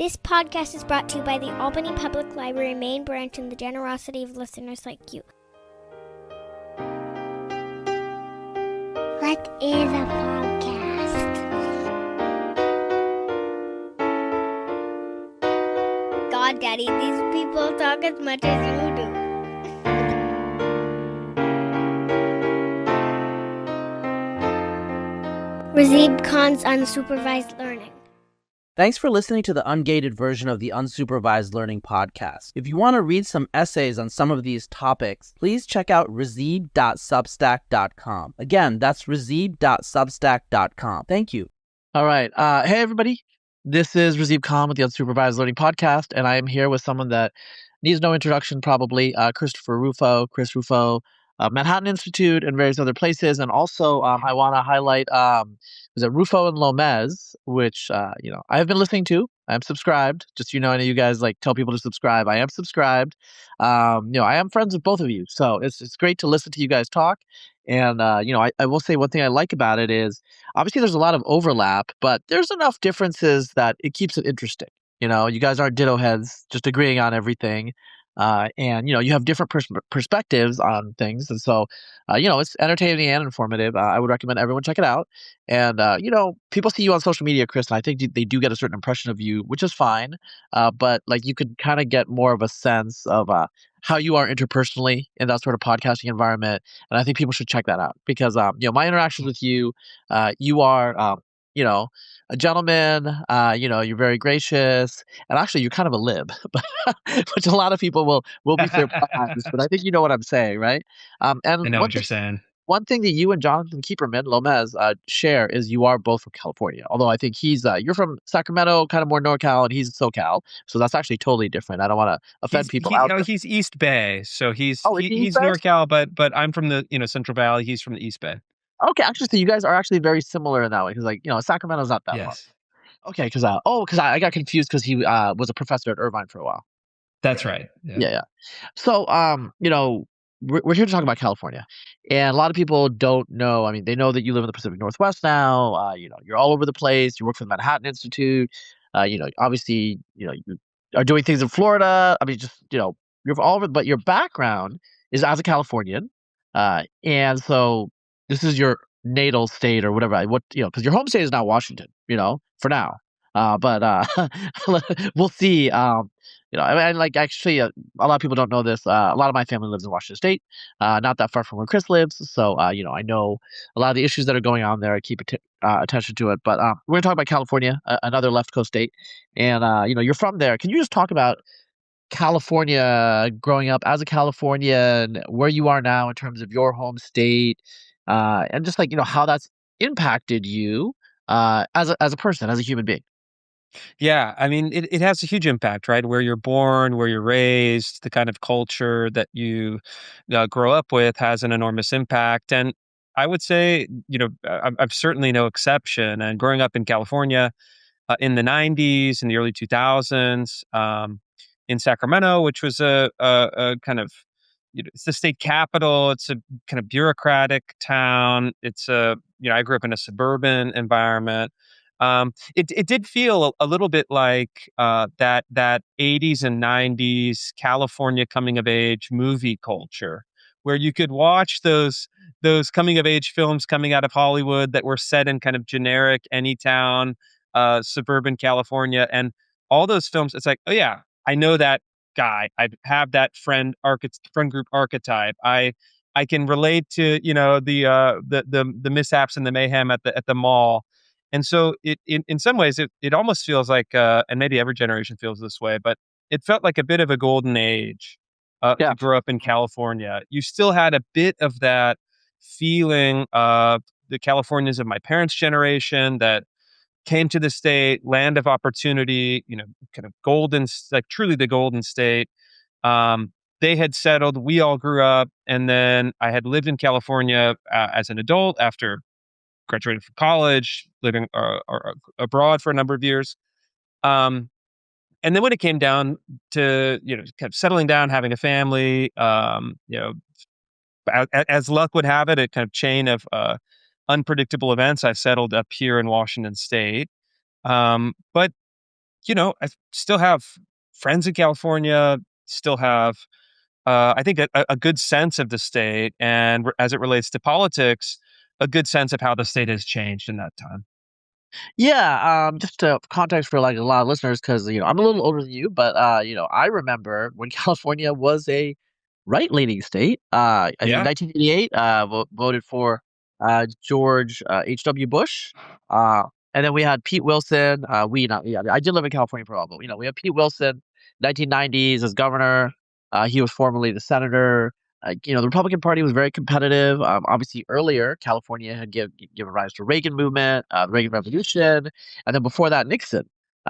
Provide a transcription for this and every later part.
This podcast is brought to you by the Albany Public Library main branch and the generosity of listeners like you. What is a podcast? God, Daddy, these people talk as much as you do. Razib Khan's Unsupervised Learning. Thanks for listening to the ungated version of the Unsupervised Learning podcast. If you want to read some essays on some of these topics, please check out razib.substack.com. Again, that's razib.substack.com. Thank you. All right. Hey, everybody. This is Razib Khan with the Unsupervised Learning podcast, and I am here with someone that needs no introduction probably, Christopher Rufo, Chris Rufo, Manhattan Institute, and various other places. And also, I want to highlight was it Rufo and Lomez, which I have been listening to. I'm subscribed. Just I know you guys like tell people to subscribe. I am subscribed. I am friends with both of you, so it's great to listen to you guys talk. And I will say one thing I like about it is obviously there's a lot of overlap, but there's enough differences that it keeps it interesting. You guys aren't ditto heads, just agreeing on everything. And you have different perspectives on things, and so it's entertaining and informative. I would recommend everyone check it out. And people see you on social media, Chris, and I think they do get a certain impression of you, which is fine. But like you could kind of get more of a sense of how you are interpersonally in that sort of podcasting environment, and I think people should check that out because my interactions with you, you are a gentleman. You're very gracious, and actually, you're kind of a lib, which a lot of people will be surprised. But I think you know what I'm saying, right? And I know what you're saying. One thing that you and Jonathan Keeperman Lomez share is you are both from California. Although I think you're from Sacramento, kind of more NorCal, and he's SoCal, so that's actually totally different. I don't want to offend people out there. He's East Bay, so he's East Bay? NorCal, but I'm from the Central Valley. He's from the East Bay. Okay, actually, so you guys are actually very similar in that way because Sacramento's not that far. Yes, Okay, because I got confused because he was a professor at Irvine for a while. that's right. Yeah. So we're here to talk about California, and a lot of people don't know. I mean, they know that you live in the Pacific Northwest now. You're all over the place. You work for the Manhattan Institute. Obviously, you are doing things in Florida. I mean, just you're all over. But your background is as a Californian, and so this is your natal state or whatever. Because your home state is now Washington. For now. But we'll see. Actually, a lot of people don't know this. A lot of my family lives in Washington State, not that far from where Chris lives. So, I know a lot of the issues that are going on there. I keep attention to it. But we're going to talk about California, another left coast state. And, you're from there. Can you just talk about California, growing up as a Californian, where you are now in terms of your home state, and just how that's impacted you as a person, as a human being? Yeah, I mean, it has a huge impact, right? Where you're born, where you're raised, the kind of culture that you grow up with has an enormous impact. And I would say, I'm certainly no exception. And growing up in California in the 90s, in the early 2000s, in Sacramento, which was a kind of, it's the state capital. It's a kind of bureaucratic town. I grew up in a suburban environment. It did feel a little bit like that 80s and 90s California coming of age movie culture, where you could watch those coming of age films coming out of Hollywood that were set in kind of generic anytown suburban California, and all those films. It's like, oh yeah, I know that guy. I have that friend group archetype. I can relate to the mishaps and the mayhem at the mall. And so in some ways, it almost feels like, and maybe every generation feels this way, but it felt like a bit of a golden age to grow up in California. You still had a bit of that feeling of the Californians of my parents' generation that came to the state, land of opportunity, kind of golden, like truly the golden state. They had settled, we all grew up, and then I had lived in California as an adult after graduated from college, living abroad for a number of years. And then when it came down to, kind of settling down, having a family, as luck would have it, a kind of chain of unpredictable events, I settled up here in Washington State. But I still have friends in California, still have, I think, a good sense of the state, and as it relates to politics, a good sense of how the state has changed in that time. Yeah, just context for like a lot of listeners, because I'm a little older than you, but I remember when California was a right-leaning state. I think Yeah. 1988, voted for George H.W. Bush, uh, and then we had Pete Wilson. We not yeah, I did live in California for a while, but we had Pete Wilson, 1990s as governor. He was formerly the senator. The Republican Party was very competitive. Obviously, earlier California had given rise to Reagan movement, the Reagan Revolution, and then before that Nixon.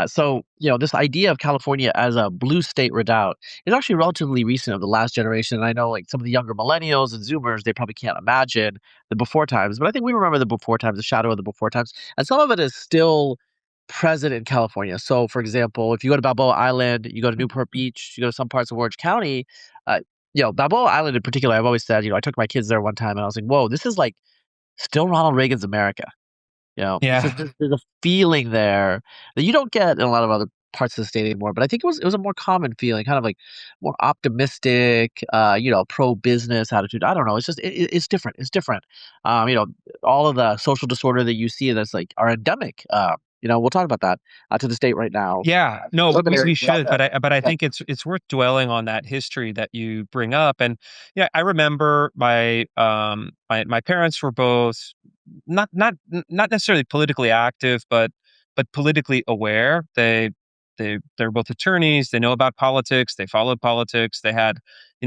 So this idea of California as a blue state redoubt is actually relatively recent of the last generation. And I know like some of the younger millennials and Zoomers, they probably can't imagine the before times, but I think we remember the before times, the shadow of the before times, and some of it is still present in California. So, for example, if you go to Balboa Island, you go to Newport Beach, you go to some parts of Orange County, uh, Balboa Island in particular, I've always said, I took my kids there one time and I was like, whoa, this is like still Ronald Reagan's America. It's Yeah. just there's a feeling there that you don't get in a lot of other parts of the state anymore. But I think it was a more common feeling, kind of like more optimistic, pro business attitude. I don't know. It's just it's different. It's different. All of the social disorder that you see that's like are endemic. We'll talk about that to the state right now. Yeah, no, Urban we areas without should, that. but I Yeah. think it's worth dwelling on that history that you bring up. And yeah, I remember my parents were both not necessarily politically active, but politically aware. They're both attorneys. They know about politics. They followed politics. They had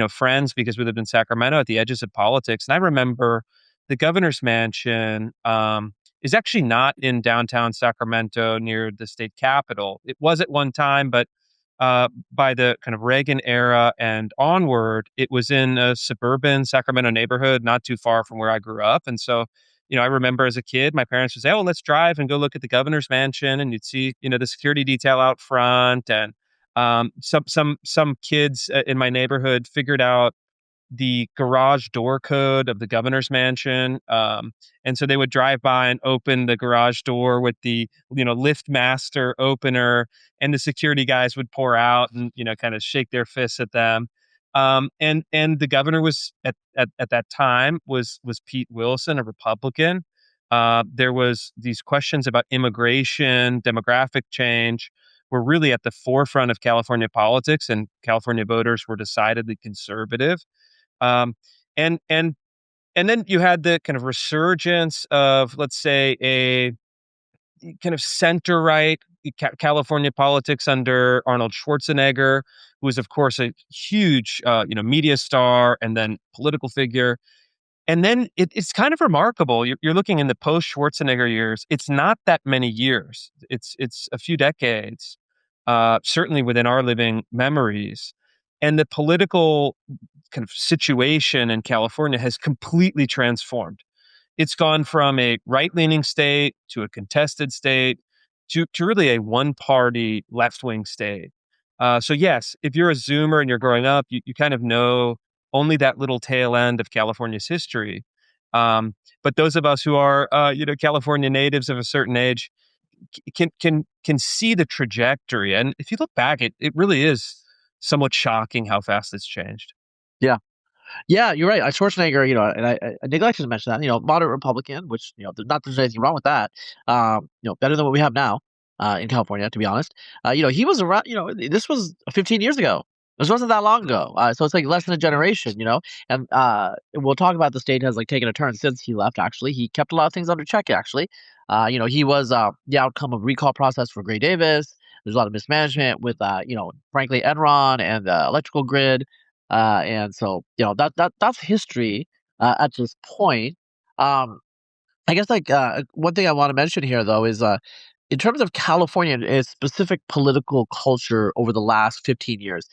friends, because we lived in Sacramento, at the edges of politics. And I remember the governor's mansion. Is actually not in downtown Sacramento near the state capitol. It was at one time, but by the kind of Reagan era and onward, it was in a suburban Sacramento neighborhood, not too far from where I grew up. And so, I remember as a kid, my parents would say, "Oh, let's drive and go look at the governor's mansion," and you'd see, the security detail out front, and some kids in my neighborhood figured out the garage door code of the governor's mansion. And so they would drive by and open the garage door with the, lift master opener, and the security guys would pour out and, kind of shake their fists at them. And the governor was at that time was Pete Wilson, a Republican. There was these questions about immigration, demographic change were really at the forefront of California politics, and California voters were decidedly conservative. Um, and and and then you had the kind of resurgence of, let's say, a kind of center right California politics under Arnold Schwarzenegger, who was, of course, a huge, media star and then political figure. And then it's kind of remarkable. You're looking in the post Schwarzenegger years. It's not that many years. It's a few decades, certainly within our living memories. And the political kind of situation in California has completely transformed. It's gone from a right-leaning state to a contested state to really a one-party left-wing state. So yes, if you're a Zoomer and you're growing up, you kind of know only that little tail end of California's history. But those of us who are, California natives of a certain age can see the trajectory. And if you look back, it really is somewhat shocking how fast it's changed. Yeah. Yeah, you're right. Schwarzenegger, and I neglected to mention that, moderate Republican, which, there's anything wrong with that. Better than what we have now in California, to be honest. He was around, this was 15 years ago. This wasn't that long ago. So it's like less than a generation, and we'll talk about the state has like taken a turn since he left, actually. He kept a lot of things under check, actually. He was the outcome of recall process for Gray Davis. There's a lot of mismanagement with, frankly, Enron and the electrical grid. And so, that's history at this point. Um, I guess like one thing I want to mention here though is in terms of California and its specific political culture over the last 15 years,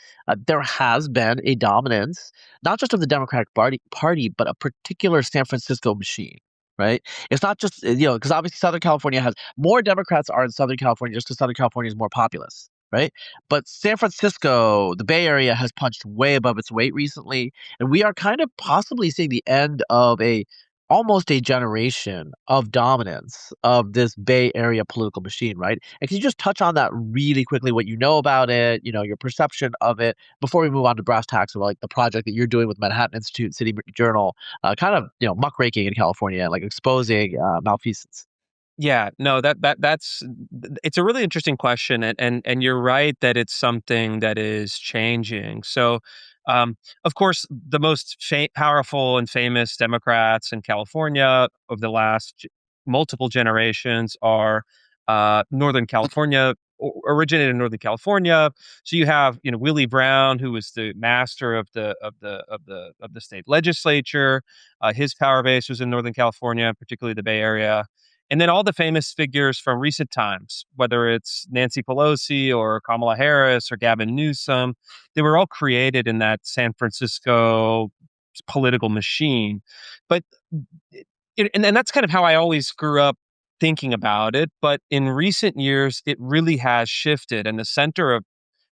there has been a dominance not just of the Democratic Party, but a particular San Francisco machine. Right? It's not just because obviously Southern California has more Democrats are in Southern California just because Southern California is more populous. Right? But San Francisco, the Bay Area, has punched way above its weight recently, and we are kind of possibly seeing the end of a almost a generation of dominance of this Bay Area political machine, right? And can you just touch on that really quickly, what you know about it, your perception of it, before we move on to brass tacks of like the project that you're doing with Manhattan Institute, City Journal, kind of, muckraking in California, like exposing malfeasance. Yeah, no, that's it's a really interesting question, and you're right that it's something that is changing. So, of course, the most powerful and famous Democrats in California of the last multiple generations are Northern California, originated in Northern California. So you have Willie Brown, who was the master of the state legislature. His power base was in Northern California, particularly the Bay Area. And then all the famous figures from recent times, whether it's Nancy Pelosi or Kamala Harris or Gavin Newsom, they were all created in that San Francisco political machine. But and that's kind of how I always grew up thinking about it. But in recent years, it really has shifted, and the center of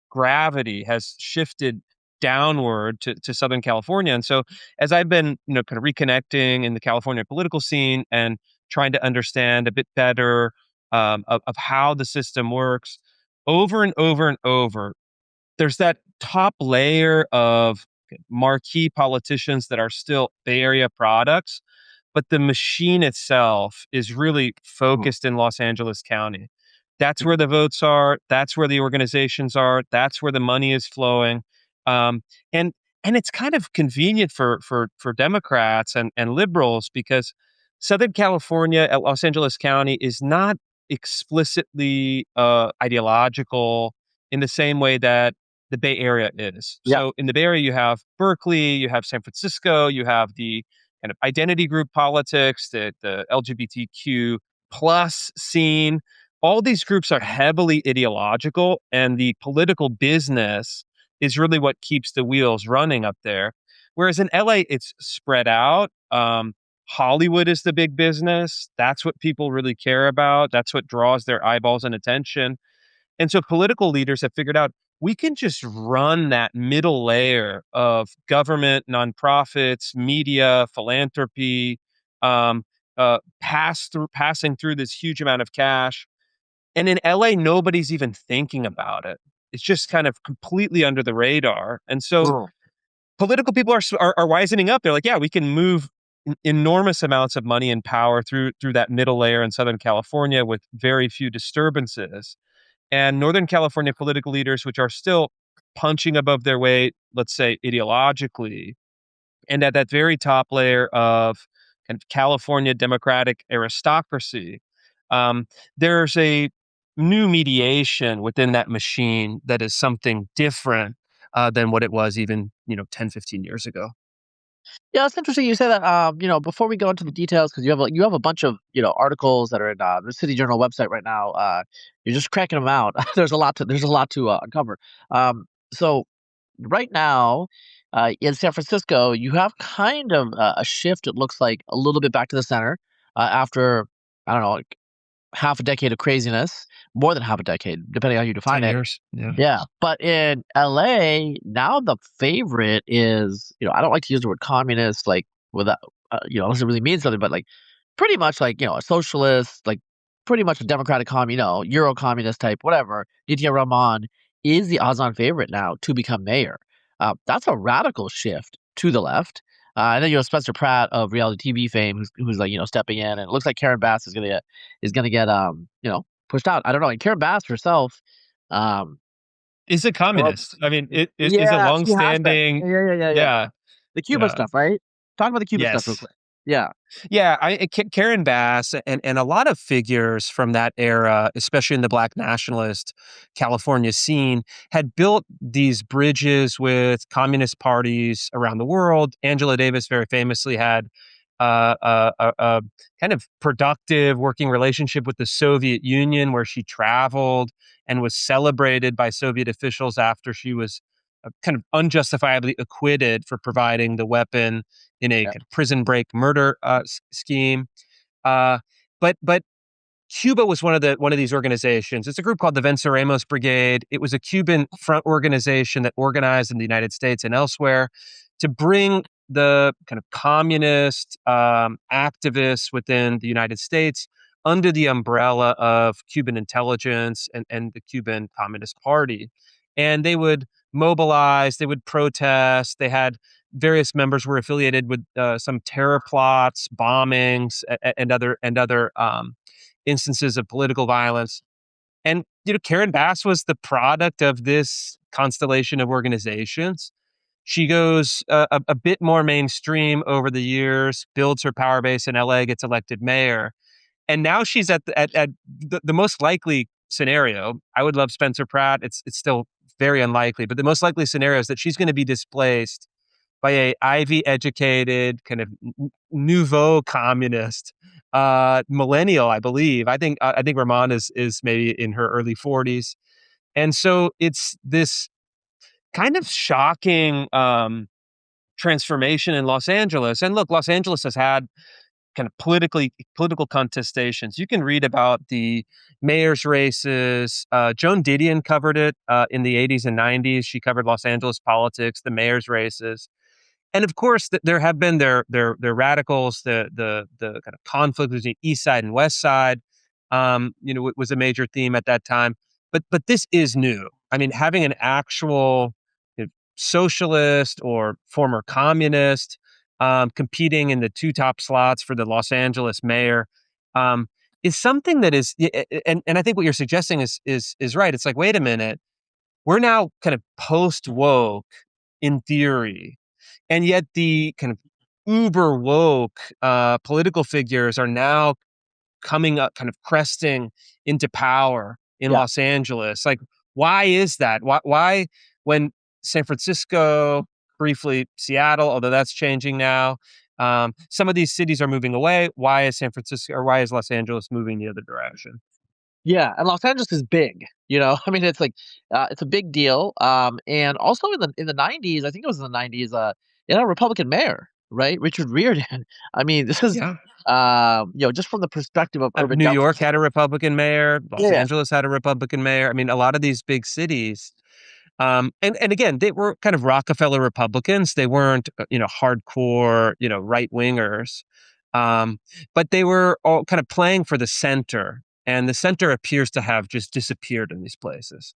gravity has shifted downward to Southern California. And so as I've been, kind of reconnecting in the California political scene and trying to understand a bit better of how the system works, over and over and over, there's that top layer of marquee politicians that are still Bay Area products, but the machine itself is really focused in Los Angeles County. That's where the votes are. That's where the organizations are. That's where the money is flowing. Um, and and it's kind of convenient for Democrats and liberals because Southern California at Los Angeles County is not explicitly ideological in the same way that the Bay Area is. Yeah. So in the Bay Area, you have Berkeley, you have San Francisco, you have the kind of identity group politics, the LGBTQ plus scene. All these groups are heavily ideological, and the political business is really what keeps the wheels running up there. Whereas in LA, it's spread out. Hollywood is the big business. That's what people really care about. That's what draws their eyeballs and attention. And so political leaders have figured out we can just run that middle layer of government, nonprofits, media, philanthropy, passing through this huge amount of cash. And in LA, nobody's even thinking about it. It's just kind of completely under the radar. And so political people are wisening up. They're like, yeah, we can move enormous amounts of money and power through that middle layer in Southern California with very few disturbances. And Northern California political leaders, which are still punching above their weight, let's say ideologically, and at that very top layer of kind of California Democratic aristocracy, there's a new mediation within that machine that is something different than what it was even 10, 15 years ago. Yeah, it's interesting you say that. Before we go into the details, because you have a bunch of articles that are in the City Journal website right now. You're just cracking them out. There's a lot to uncover. So right now, in San Francisco, you have kind of a shift. It looks like a little bit back to the center after I don't know, like half a decade of craziness, more than half a decade, depending on how you define 10 it. years. Yeah. Yeah, but in LA, now the favorite is, I don't like to use the word communist, like without, unless it really means something, but like pretty much like, a socialist, like pretty much a democratic Euro communist type, whatever. Aditya Rahman is the odds-on favorite now to become mayor. That's a radical shift to the left. And then Spencer Pratt of reality TV fame, who's like stepping in, and it looks like Karen Bass is gonna get pushed out. I don't know. And Karen Bass herself, um, Is a well, communist. I mean, it is a yeah, she has been. longstanding. Yeah. Yeah. The Cuba Yeah. stuff, right? Talk about the Cuba stuff real Yes. quick. Yeah. Yeah, Karen Bass and a lot of figures from that era, especially in the Black nationalist California scene, had built these bridges with communist parties around the world. Angela Davis very famously had a kind of productive working relationship with the Soviet Union, where she traveled and was celebrated by Soviet officials after she was kind of unjustifiably acquitted for providing the weapon in a Yeah. kind of prison break murder scheme. Uh, but Cuba was one of these organizations. It's a group called the Venceremos Brigade. It was a Cuban front organization that organized in the United States and elsewhere to bring the kind of communist activists within the United States under the umbrella of Cuban intelligence and the Cuban Communist Party. And they would mobilize, they would protest. They had various members were affiliated with some terror plots, bombings, and other instances of political violence. And Karen Bass was the product of this constellation of organizations. She goes a bit more mainstream over the years, builds her power base in LA, gets elected mayor. And now she's at the most likely scenario. I would love Spencer Pratt. It's still very unlikely, but the most likely scenario is that she's going to be displaced by a Ivy educated kind of nouveau communist millennial, I believe. I think Rahman is maybe in her early 40s. And so it's this kind of shocking transformation in Los Angeles. And look, Los Angeles has had kind of political contestations. You can read about the mayor's races. Joan Didion covered it in the 80s and 90s. She covered Los Angeles politics, the mayor's races. And of course, there have been their radicals, the kind of conflict between East Side and West Side. It was a major theme at that time. But this is new. I mean, having an actual socialist or former communist competing in the two top slots for the Los Angeles mayor is something that is, and I think what you're suggesting is right. It's like, wait a minute, we're now kind of post woke in theory. And yet the kind of uber woke political figures are now coming up, kind of cresting into power in Los Angeles. Like, why is that? Why when San Francisco, briefly Seattle, although that's changing now, some of these cities are moving away. Why is San Francisco or why is Los Angeles moving the other direction? Yeah, and Los Angeles is big, I mean, it's like, it's a big deal, and also in the 90s, I think it was in the 90s, it had a Republican mayor, right? Richard Riordan. I mean, this is, Yeah. just from the perspective of urban New York justice. had a Republican mayor. Los Yeah. Angeles had a Republican mayor. I mean, a lot of these big cities. And again, they were kind of Rockefeller Republicans. They weren't, hardcore, right wingers. But they were all kind of playing for the center. And the center appears to have just disappeared in these places.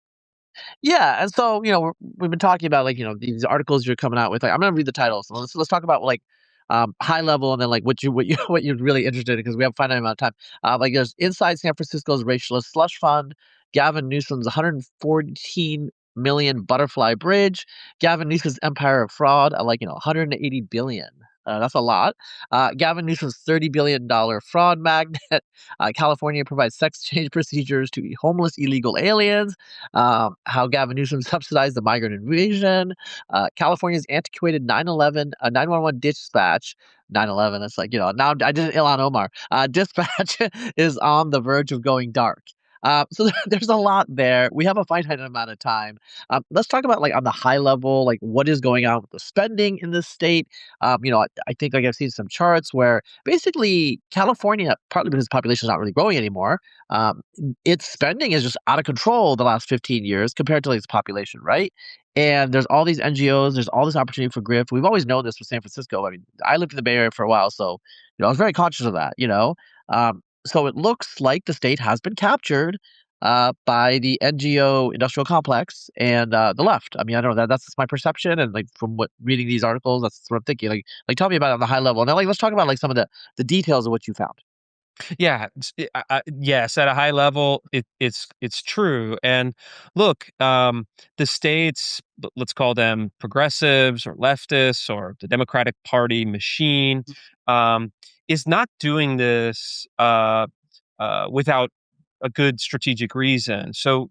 Yeah, and so, we've been talking about, like, these articles you're coming out with. Like, I'm gonna read the titles. So let's talk about, like, high level, and then, like, what you're really interested in, because we have a finite amount of time. Like, there's Inside San Francisco's Racialist Slush Fund, Gavin Newsom's 114 million Butterfly Bridge, Gavin Newsom's Empire of Fraud at, like, 180 billion. That's a lot. Gavin Newsom's $30 billion fraud magnet. California provides sex change procedures to homeless illegal aliens. How Gavin Newsom subsidized the migrant invasion. California's antiquated 911 dispatch. 911, it's like, now I did an Ilhan Omar. Dispatch is on the verge of going dark. So there's a lot there. We have a finite amount of time. Let's talk about, like, on the high level, like, what is going on with the spending in this state. I think, like, I've seen some charts where basically California, partly because the population is not really growing anymore, its spending is just out of control the last 15 years compared to, like, its population, right? And there's all these NGOs, there's all this opportunity for grift. We've always known this with San Francisco. I mean, I lived in the Bay Area for a while, so I was very conscious of that. So it looks like the state has been captured by the NGO industrial complex and the left. I mean, I don't know, that's just my perception, and, like, from what reading these articles, that's what I'm thinking. Like tell me about it on the high level, and then, like, let's talk about, like, some of the details of what you found. Yeah, yes, at a high level, it's true. And look, the states, let's call them progressives or leftists or the Democratic Party machine, is not doing this without a good strategic reason. So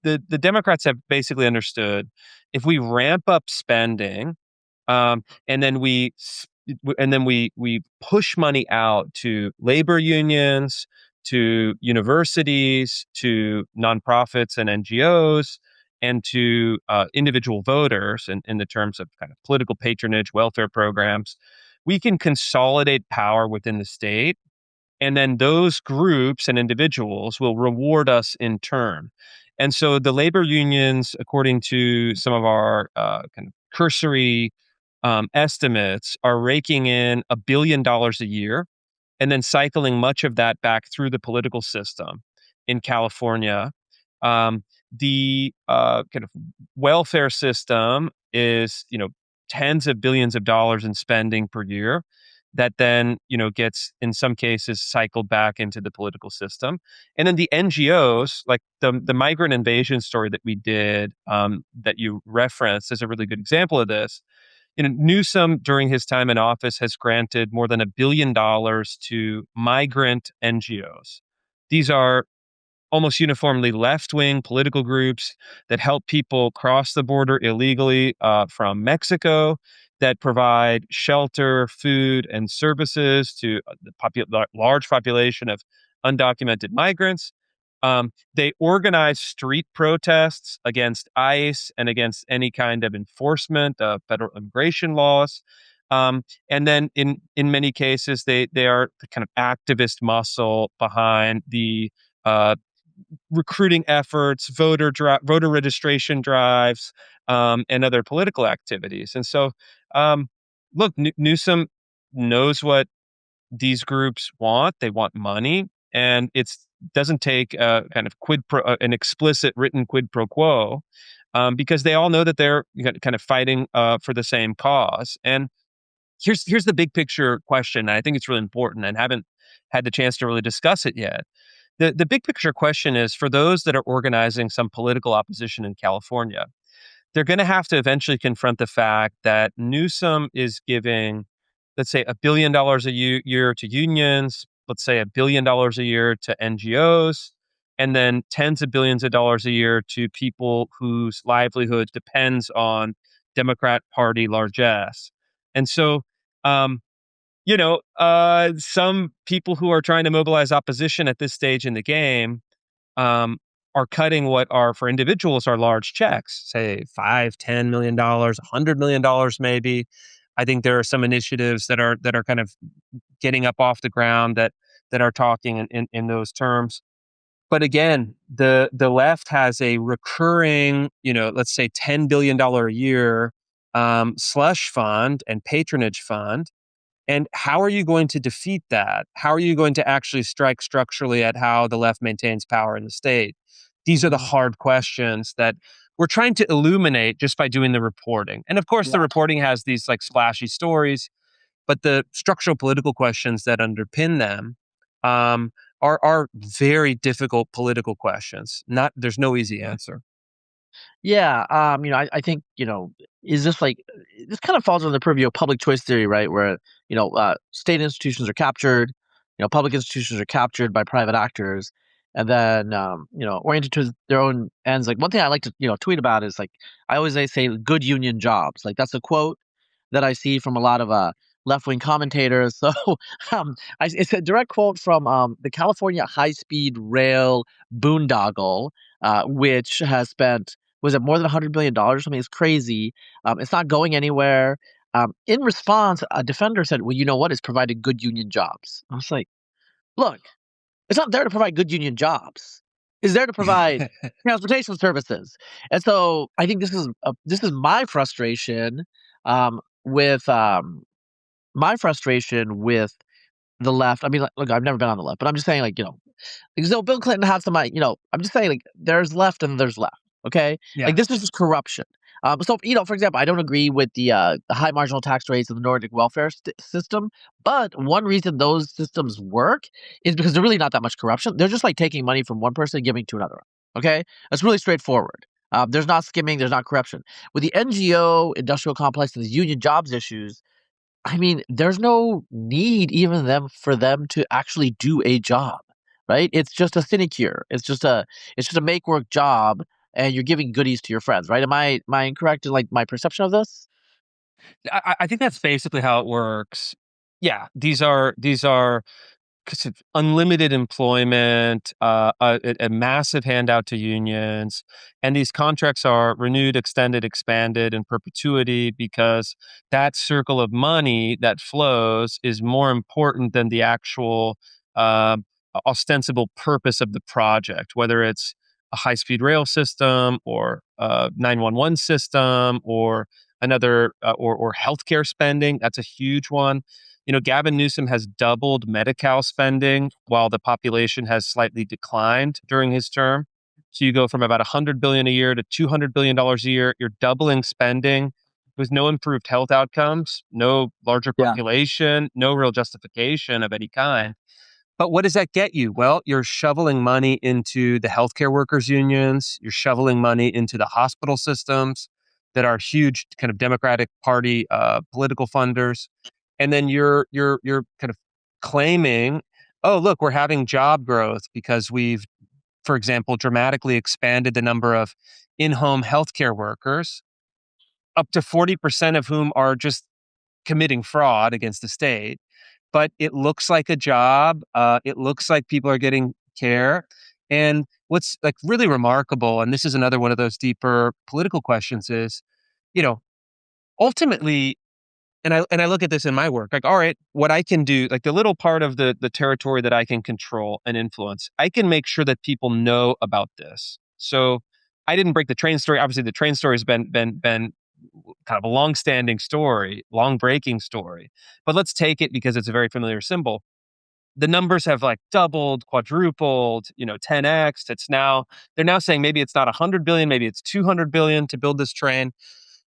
the Democrats have basically understood if we ramp up spending, and then we push money out to labor unions, to universities, to nonprofits and NGOs, and to individual voters in the terms of kind of political patronage, welfare programs. We can consolidate power within the state, and then those groups and individuals will reward us in turn. And so the labor unions, according to some of our kind of cursory estimates are raking in $1 billion a year and then cycling much of that back through the political system in California. The kind of welfare system is, tens of billions of dollars in spending per year that then, gets in some cases cycled back into the political system. And then the NGOs, like the migrant invasion story that we did, that you referenced, is a really good example of this. Newsom, during his time in office, has granted more than $1 billion to migrant NGOs. These are almost uniformly left-wing political groups that help people cross the border illegally from Mexico, that provide shelter, food, and services to the large population of undocumented migrants. They organize street protests against ICE and against any kind of enforcement of federal immigration laws. And then in many cases, they are the kind of activist muscle behind the uh, recruiting efforts, voter registration drives, and other political activities. And so, look, Newsom knows what these groups want. They want money, and it doesn't take a kind of an explicit written quid pro quo, because they all know that they're kind of fighting for the same cause. And here's the big picture question. And I think it's really important, and haven't had the chance to really discuss it yet. The big picture question is, for those that are organizing some political opposition in California, they're going to have to eventually confront the fact that Newsom is giving, let's say, $1 billion a year to unions, let's say $1 billion a year to NGOs, and then tens of billions of dollars a year to people whose livelihood depends on Democrat Party largesse. And so, some people who are trying to mobilize opposition at this stage in the game are cutting what are, for individuals, are large checks, say $5, $10 million, $100 million maybe. I think there are some initiatives that are kind of getting up off the ground that are talking in those terms. But again, the left has a recurring, let's say $10 billion a year slush fund and patronage fund. And how are you going to defeat that? How are you going to actually strike structurally at how the left maintains power in the state? These are the hard questions that we're trying to illuminate just by doing the reporting. And of course, the reporting has these like splashy stories, but the structural political questions that underpin them are very difficult political questions. There's no easy answer. Yeah, I think, is this like this kind of falls under the purview of public choice theory, right? Where, state institutions are captured, public institutions are captured by private actors, and then, oriented to their own ends. Like one thing I like to, tweet about is like, I always say good union jobs. Like that's a quote that I see from a lot of left-wing commentators. So it's a direct quote from the California high-speed rail boondoggle, which has spent, was it more than $100 billion or something? It's crazy. It's not going anywhere. In response, a defender said, well, you know what? It's provided good union jobs. I was like, look, it's not there to provide good union jobs. It's there to provide transportation services. And so I think this is my frustration with the left. I mean, look, I've never been on the left, but I'm just saying, like, so Bill Clinton had some, I'm just saying, like, there's left and there's left. Okay, like this is just corruption. So for example, I don't agree with the high marginal tax rates and the Nordic welfare system, but one reason those systems work is because there's really not that much corruption. They're just like taking money from one person and giving to another. Okay, that's really straightforward. There's not skimming. There's not corruption. With the NGO industrial complex and the union jobs issues, I mean, there's no need even for them to actually do a job, right? It's just a sinecure. It's just a make work job, and you're giving goodies to your friends, right? Am I incorrect in like my perception of this? I think that's basically how it works. Yeah, these are unlimited employment, a massive handout to unions, and these contracts are renewed, extended, expanded in perpetuity because that circle of money that flows is more important than the actual ostensible purpose of the project, whether it's a high-speed rail system or a 911 system or another or healthcare spending. That's a huge one. Gavin Newsom has doubled Medi-Cal spending while the population has slightly declined during his term. So you go from about $100 billion a year to $200 billion a year. You're doubling spending with no improved health outcomes, no larger population, no real justification of any kind. But what does that get you? Well, you're shoveling money into the healthcare workers unions. You're shoveling money into the hospital systems that are huge kind of Democratic Party political funders. And then you're kind of claiming, oh, look, we're having job growth because we've, for example, dramatically expanded the number of in-home healthcare workers, up to 40% of whom are just committing fraud against the state. But it looks like a job. It looks like people are getting care. And what's like really remarkable, and this is another one of those deeper political questions, is, ultimately, and I look at this in my work, like, all right, what I can do, like the little part of the territory that I can control and influence, I can make sure that people know about this. So I didn't break the train story. Obviously, the train story has been kind of a long-standing story, long-breaking story. But let's take it because it's a very familiar symbol. The numbers have like doubled, quadrupled, 10x. They're now saying maybe it's not 100 billion, maybe it's 200 billion to build this train.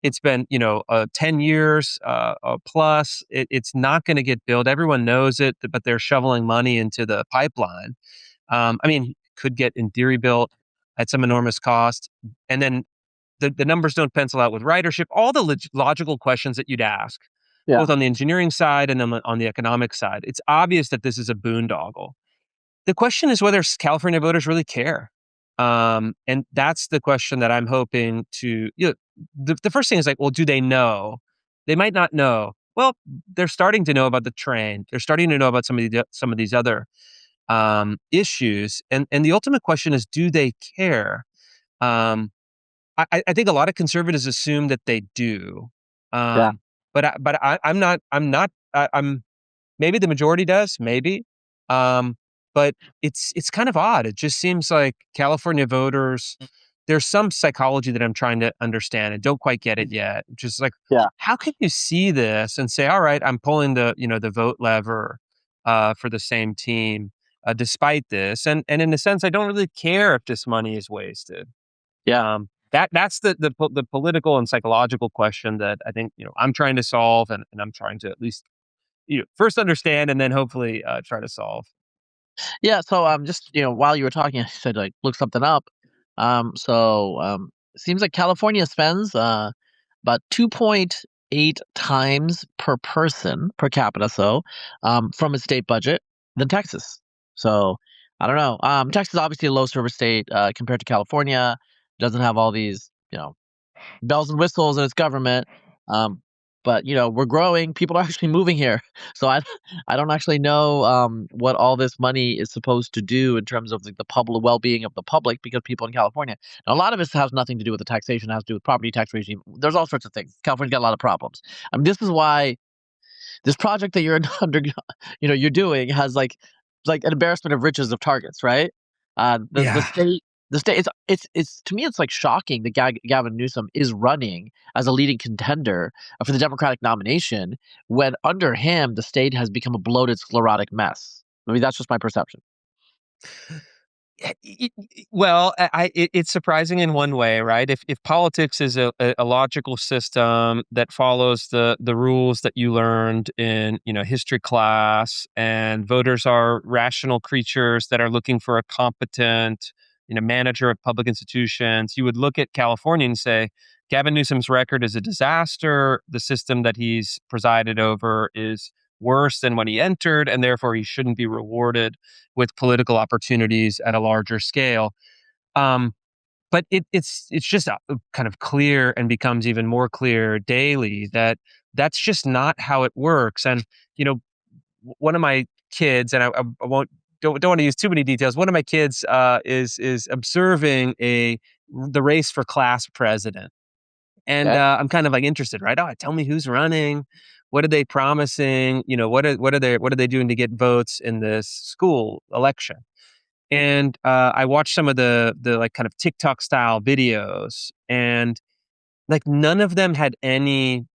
It's been, 10 years plus. It's not going to get built. Everyone knows it, but they're shoveling money into the pipeline. Could get in theory built at some enormous cost. And then the numbers don't pencil out with ridership. All the logical questions that you'd ask, both on the engineering side and on the economic side. It's obvious that this is a boondoggle. The question is whether California voters really care. And that's the question that I'm hoping to, the first thing is like, well, do they know? They might not know. Well, they're starting to know about the train. They're starting to know about some of these other issues. And the ultimate question is, do they care? I think a lot of conservatives assume that they do. I'm not. Maybe the majority does. Maybe. But it's kind of odd. It just seems like California voters, there's some psychology that I'm trying to understand and don't quite get it yet. Just like, how can you see this and say, all right, I'm pulling the vote lever for the same team despite this, and in a sense, I don't really care if this money is wasted. That's the political and psychological question that I think I'm trying to solve, and I'm trying to at least first understand and then hopefully try to solve. Yeah, so just while you were talking, I said like look something up. It seems like California spends about 2.8 times per person per capita, from its state budget than Texas. So I don't know. Texas is obviously a low service state compared to California. Doesn't have all these bells and whistles in its government. But we're growing. People are actually moving here. So I don't actually know what all this money is supposed to do in terms of like, the public well-being of the public, because people in California. Now, a lot of this has nothing to do with the taxation. It has to do with property tax regime. There's all sorts of things. California's got a lot of problems. I mean, this is why this project that you're you're doing has like an embarrassment of riches of targets, right? The state, it's to me, it's like shocking that Gavin Newsom is running as a leading contender for the Democratic nomination when under him the state has become a bloated, sclerotic mess. I mean, that's just my perception. Well, it's surprising in one way, right? If politics is a logical system that follows the rules that you learned in history class, and voters are rational creatures that are looking for a competent manager of public institutions, you would look at California and say, Gavin Newsom's record is a disaster. The system that he's presided over is worse than when he entered, and therefore he shouldn't be rewarded with political opportunities at a larger scale. But it's just kind of clear, and becomes even more clear daily, that that's just not how it works. And one of my kids, and I won't don't want to use too many details. One of my kids is observing the race for class president, and I'm kind of like interested, right? Oh, tell me who's running. What are they promising? What are they doing to get votes in this school election? And I watched some of the like kind of TikTok style videos, and like none of them had any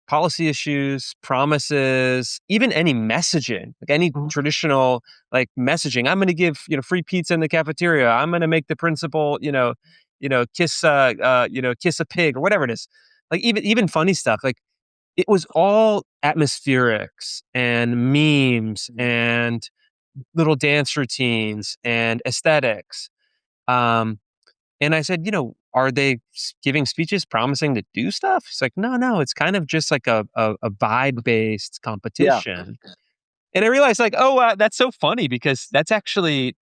policy issues, promises, even any messaging, like any traditional like messaging. I'm going to give free pizza in the cafeteria. I'm going to make the principal kiss kiss a pig or whatever it is. Like even funny stuff. Like it was all atmospherics and memes and little dance routines and aesthetics. Um, and I said, are they giving speeches promising to do stuff? He's like, no, it's kind of just like a vibe-based Yeah. competition. And I realized like, oh, that's so funny because that's actually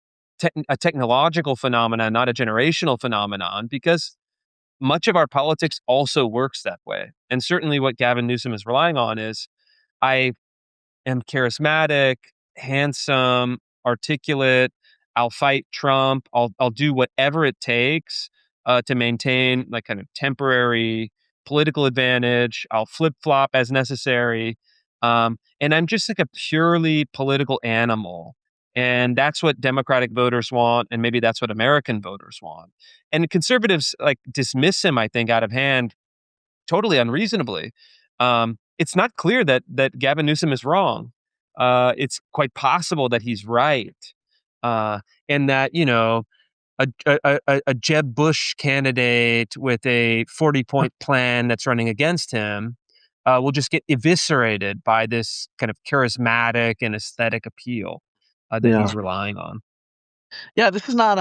a technological phenomenon, not a generational phenomenon, because much of our politics also works that way. And certainly what Gavin Newsom is relying on is I am charismatic, handsome, articulate. I'll fight Trump. I'll do whatever it takes to maintain like kind of temporary political advantage. I'll flip flop as necessary, and I'm just like a purely political animal. And that's what Democratic voters want, and maybe that's what American voters want. And conservatives like dismiss him, I think, out of hand totally unreasonably. It's not clear that Gavin Newsom is wrong. It's quite possible that he's right, and that a Jeb Bush candidate with a 40-point plan that's running against him will just get eviscerated by this kind of charismatic and aesthetic appeal that Yeah. he's relying on. Yeah, this is not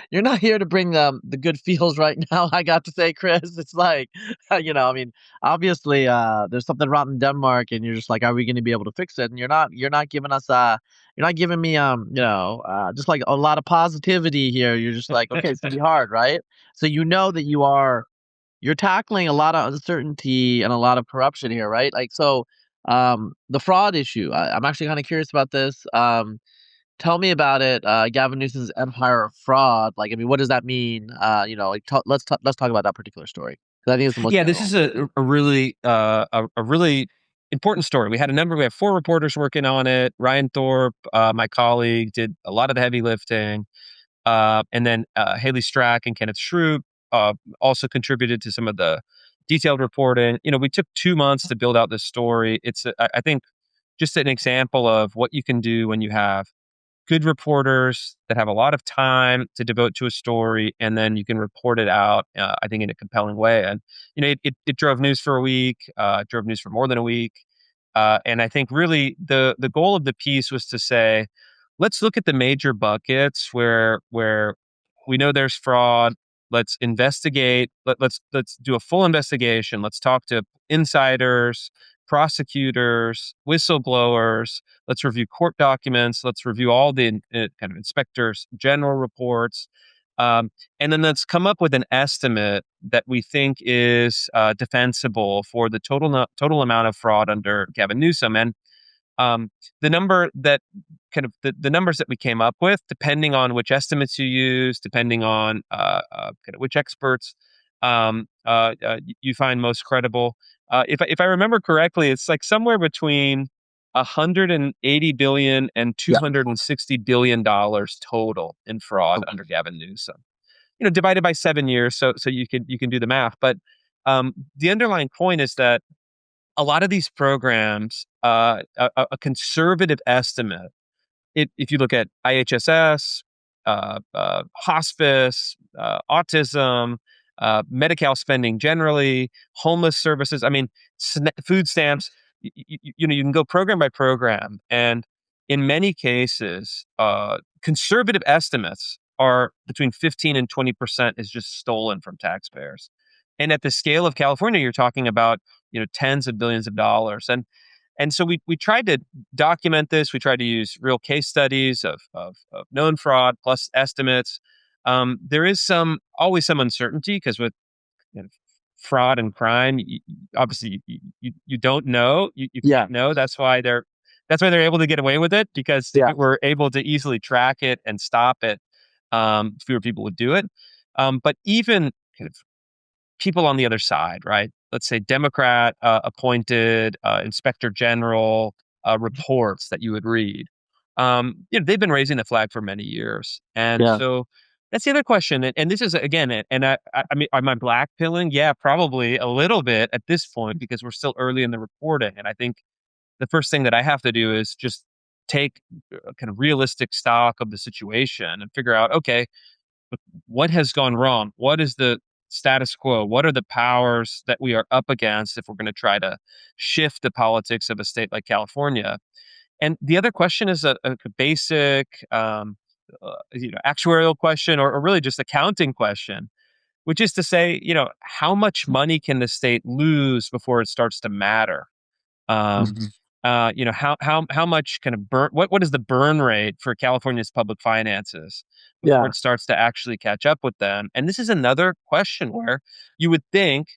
you're not here to bring the good feels right now, I got to say, Chris. It's like, I mean, obviously there's something rotten in Denmark and you're just like, are we going to be able to fix it? And you're not giving us you're not giving me just like a lot of positivity here. You're just like, okay, it's going to be hard, right? So that you're tackling a lot of uncertainty and a lot of corruption here, right? Like so the fraud issue. I'm actually kind of curious about this. Tell me about it, Gavin Newsom's empire of fraud. Like, I mean, what does that mean? Like, let's talk about that particular story because I think it's the most Yeah, this general. is a really a really important story. We have 4 reporters working on it. Ryan Thorpe, my colleague, did a lot of the heavy lifting, and then Haley Strack and Kenneth Shroop also contributed to some of the detailed reporting. We took 2 months to build out this story. It's I think just an example of what you can do when you have good reporters that have a lot of time to devote to a story, and then you can report it out, I think, in a compelling way. And, it drove news for a week, drove news for more than a week. And I think really the goal of the piece was to say, let's look at the major buckets where we know there's fraud. Let's investigate. Let's do a full investigation. Let's talk to insiders, prosecutors, whistleblowers. Let's review court documents. Let's review all the kind of inspectors general reports, and then let's come up with an estimate that we think is defensible for the total amount of fraud under Gavin Newsom. And the number that the numbers that we came up with, depending on which estimates you use, depending on kind of which experts you find most credible. If I remember correctly, it's like somewhere between 180 billion and Yeah. 260 billion dollars total in fraud under Gavin Newsom. Divided by 7 years, so you can do the math. But the underlying point is that a lot of these programs, a conservative estimate, if you look at IHSS, hospice, autism, Medi-Cal spending generally, homeless services, I mean, food stamps, you can go program by program. And in many cases, conservative estimates are between 15 and 20% is just stolen from taxpayers. And at the scale of California, you're talking about, tens of billions of dollars. And so we tried to document this. We tried to use real case studies of known fraud plus estimates. There is always some uncertainty because with fraud and crime, obviously you don't know. You Yeah. can't know. That's why they're able to get away with it, because Yeah. if it were able to easily track it and stop it, fewer people would do it. But even kind of people on the other side, right? Let's say Democrat appointed inspector general reports that you would read. They've been raising the flag for many years, and Yeah. so That's the other question. And this is, again, and I mean, am I blackpilling? Yeah, probably a little bit at this point because we're still early in the reporting. And I think the first thing that I have to do is just take kind of realistic stock of the situation and figure out, okay, what has gone wrong? What is the status quo? What are the powers that we are up against if we're going to try to shift the politics of a state like California? And the other question is a basic, actuarial question, or really just accounting question, which is to say, how much money can the state lose before it starts to matter? Um, Mhm. how much kind of burn? What is the burn rate for California's public finances before Yeah. it starts to actually catch up with them? And this is another question where you would think,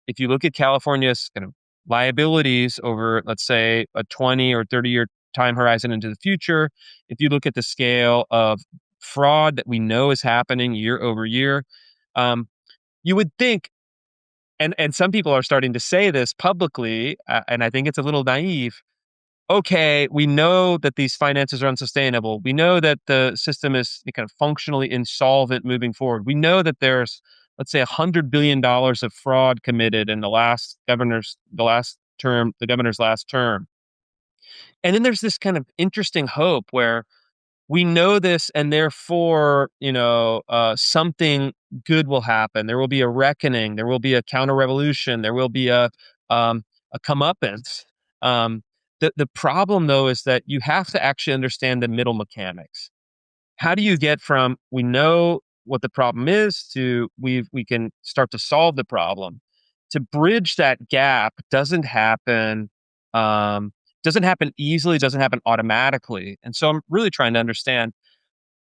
if you look at California's kind of liabilities over, let's say, a 20 or 30-year time horizon into the future, if you look at the scale of fraud that we know is happening year over year, um, you would think, and some people are starting to say this publicly, and I think it's a little naive. Okay, we know that these finances are unsustainable. We know that the system is kind of functionally insolvent moving forward. We know that there's, let's say, $100 billion of fraud committed in the governor's last term. And then there's this kind of interesting hope where we know this, and therefore, something good will happen. There will be a reckoning. There will be a counter revolution. There will be a comeuppance. Um, the problem, though, is that you have to actually understand the middle mechanics. How do you get from we know what the problem is to we can start to solve the problem? To bridge that gap um, doesn't happen easily, doesn't happen automatically. And so I'm really trying to understand,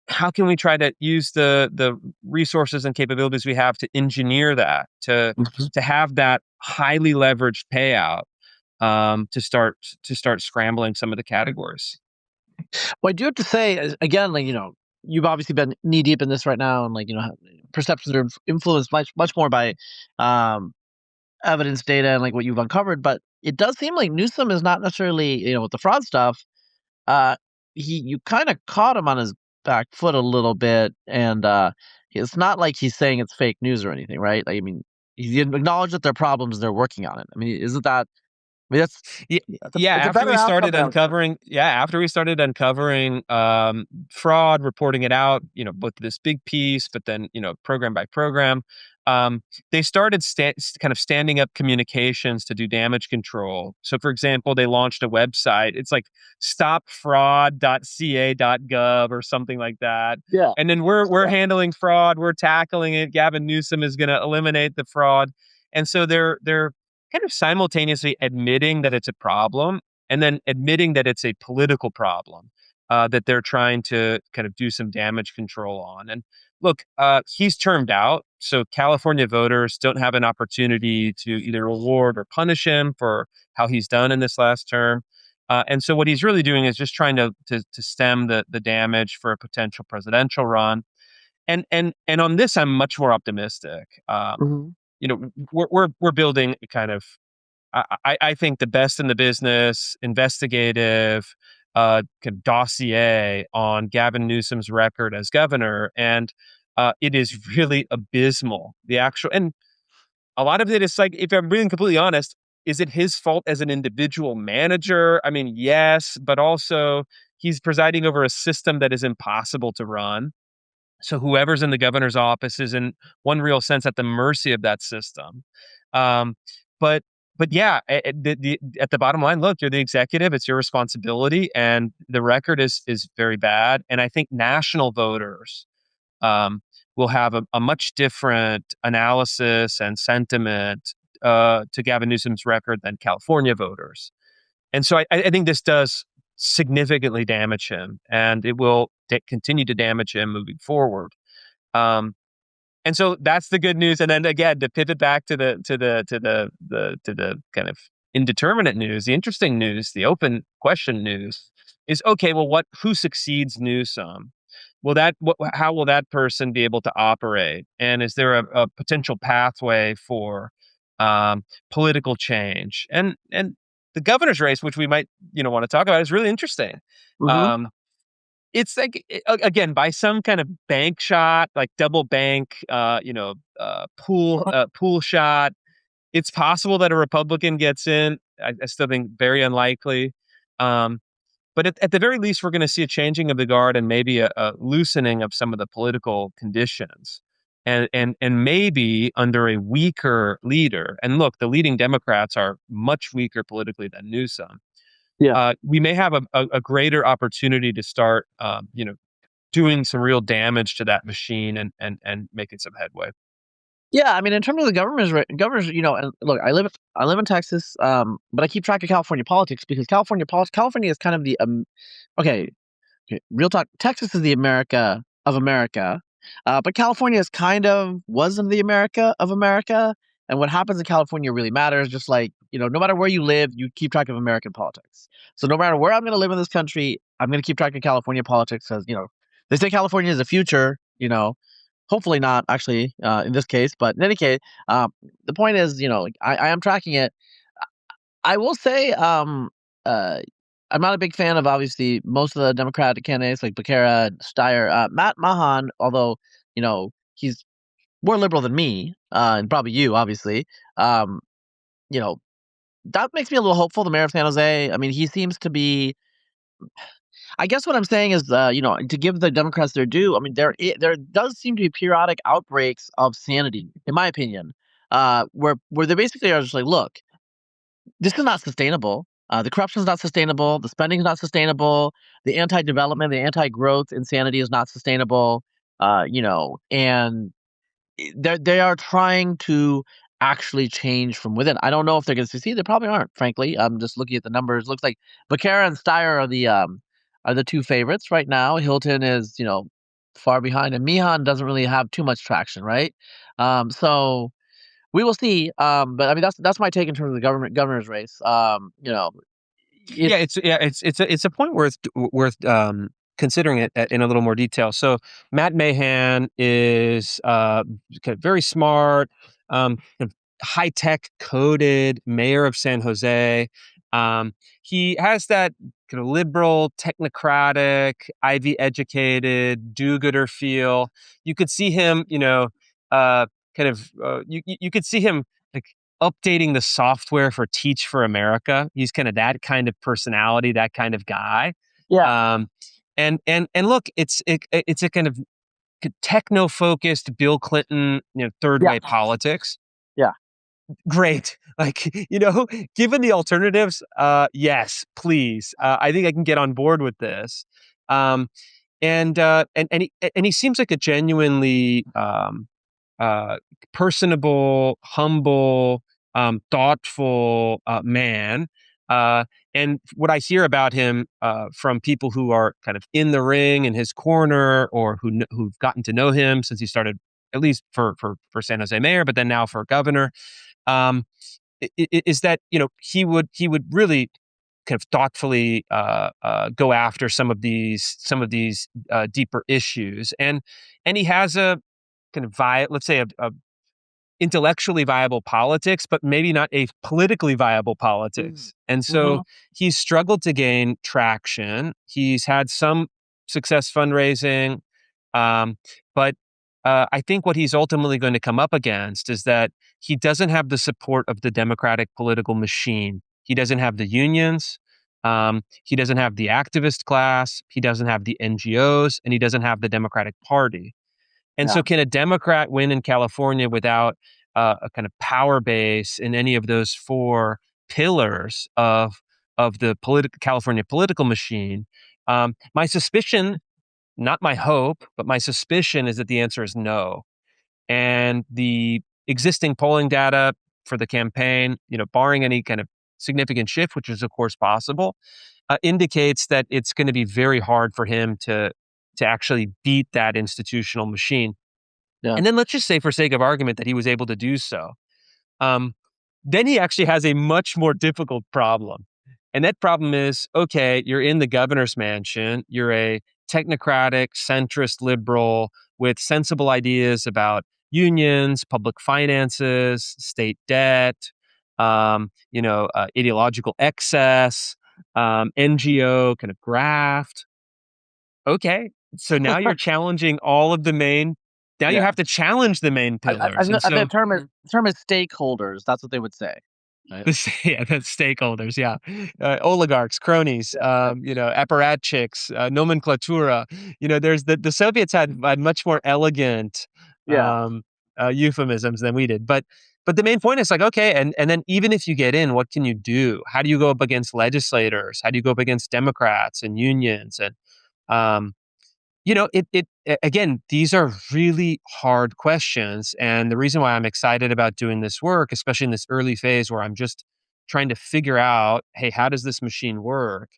how can we try to use the resources and capabilities we have to engineer that, Mhm. to have that highly leveraged payout, to start scrambling some of the categories. Well, I do have to say, again, like, you've obviously been knee deep in this right now, and, like, perceptions are influenced much more by um, evidence, data, and, like, what you've uncovered. But it does seem like Newsom is not necessarily, with the fraud stuff. Uh, you kind of caught him on his back foot a little bit, and it's not like he's saying it's fake news or anything, right? Like, I mean, he acknowledged that there are problems, they're working on it. I mean, isn't that? I mean, that's Yeah, it's a, yeah. it's a better outcome than I was expecting. After we started uncovering fraud, reporting it out, both this big piece, but then program by program, um, they started kind of standing up communications to do damage control. So, for example, they launched a website. It's like stopfraud.ca.gov or something like that. Yeah. And then we're Yeah. handling fraud. We're tackling it. Gavin Newsom is going to eliminate the fraud. And so they're kind of simultaneously admitting that it's a problem and then admitting that it's a political problem, that they're trying to kind of do some damage control on. And look, he's termed out. So California voters don't have an opportunity to either reward or punish him for how he's done in this last term. And so what he's really doing is just trying to stem the damage for a potential presidential run. And on this, I'm much more optimistic. Mhm. We're building a kind of, I think, the best in the business investigative kind of dossier on Gavin Newsom's record as governor, and it is really abysmal. And a lot of it is like, if I'm being completely honest, is it his fault as an individual manager? I mean, yes, but also he's presiding over a system that is impossible to run. So whoever's in the governor's office is, in one real sense, at the mercy of that system. Um, but yeah, at the bottom line, look, you're the executive; it's your responsibility, and the record is very bad. And I think national voters um, will have a much different analysis and sentiment to Gavin Newsom's record than California voters. And so I think this does significantly damage him, and it will continue to damage him moving forward. Um, and so that's the good news. And then again, to pivot back to the kind of indeterminate news, the interesting news, the open question news is, okay, well, who succeeds Newsom? How will that person be able to operate? And is there a potential pathway for political change? And the governor's race, which we might want to talk about, is really interesting. Mhm. Um, it's like again by some kind of bank shot, like double bank, pool shot. It's possible that a Republican gets in. I still think very unlikely. Um, but at the very least, we're going to see a changing of the guard and maybe a loosening of some of the political conditions. And maybe under a weaker leader. And look, the leading Democrats are much weaker politically than Newsom. Yeah. We may have a greater opportunity to start, doing some real damage to that machine and making some headway. Yeah, I mean, in terms of the governors, and look, I live in Texas, but I keep track of California politics because California is kind of the okay, okay, real talk. Texas is the America of America, but California is kind of wasn't the America of America. And what happens in California really matters. Just like no matter where you live, you keep track of American politics. So no matter where I'm going to live in this country, I'm going to keep track of California politics because they say California is the future. Hopefully not actually in this case, but in any case, the point is, like, I am tracking it. I will say, uh, I'm not a big fan of obviously most of the Democratic candidates like Becerra, Steyer, Matt Mahan, although he's more liberal than me, and probably you, obviously. Um, you know that makes me a little hopeful. The mayor of San Jose. I mean, he seems to be. I guess what I'm saying is, to give the Democrats their due. I mean, there does seem to be periodic outbreaks of sanity, in my opinion, where they basically are just like, look, this is not sustainable. The corruption is not sustainable. The spending is not sustainable. The anti-development, the anti-growth insanity is not sustainable. And they are trying to actually change from within. I don't know if they're going to succeed. They probably aren't. Frankly, I'm just looking at the numbers. Looks like Becerra and Steyer are the two favorites right now. Hilton is far behind, and Mihan doesn't really have too much traction, right? So we will see. But I mean that's my take in terms of the governor's race. Yeah, It's it's a point worth considering it in a little more detail. So Matt Mahan is kind of very smart, kind of high tech coded mayor of San Jose. He has that kind of liberal, technocratic, Ivy educated, do gooder feel. You could see him, you could see him like updating the software for Teach for America. He's kind of that kind of personality, that kind of guy. yeah, Um, and look, it's a kind of techno focused Bill Clinton, third yeah, way politics. yeah, Great, like given the alternatives, yes, please. I think I can get on board with this. Um, and he seems like a genuinely uh, personable, humble, thoughtful man. Uh, and what I hear about him from people who are kind of in the ring in his corner, or who've gotten to know him since he started, at least for San Jose mayor, but then now for governor, um, is that he would really kind of thoughtfully go after some of these deeper issues, and he has a kind of let's say a intellectually viable politics, but maybe not a politically viable politics. And hmm so he's struggled to gain traction. He's had some success fundraising, um, but I think what he's ultimately going to come up against is that he doesn't have the support of the Democratic political machine. He doesn't have the unions. He doesn't have the activist class. He doesn't have the NGOs, and he doesn't have the Democratic Party. And yeah, so, can a Democrat win in California without a kind of power base in any of those four pillars of the California political machine? My suspicion, not my hope, but my suspicion is that the answer is no. And the existing polling data for the campaign, barring any kind of significant shift, which is of course possible, indicates that it's going to be very hard for him to actually beat that institutional machine. yeah, And then let's just say, for sake of argument, that he was able to do so. Um, then he actually has a much more difficult problem. And that problem is, okay, you're in the governor's mansion. You're a technocratic, centrist liberal with sensible ideas about unions, public finances, state debt, ideological excess, NGO kind of graft. Okay, so now you're challenging all of the main. Now you Yeah. have to challenge the main pillars, and The so term is stakeholders. That's what they would say. Right. the stakeholders, yeah, oligarchs, cronies, apparatchiks, nomenklatura. There's the Soviets had much more elegant Yeah. euphemisms than we did, but the main point is like, okay, and then even if you get in, what can you do? How do you go up against legislators? How do you go up against Democrats and unions? And um, again, these are really hard questions. And the reason why I'm excited about doing this work, especially in this early phase where I'm just trying to figure out, hey, how does this machine work?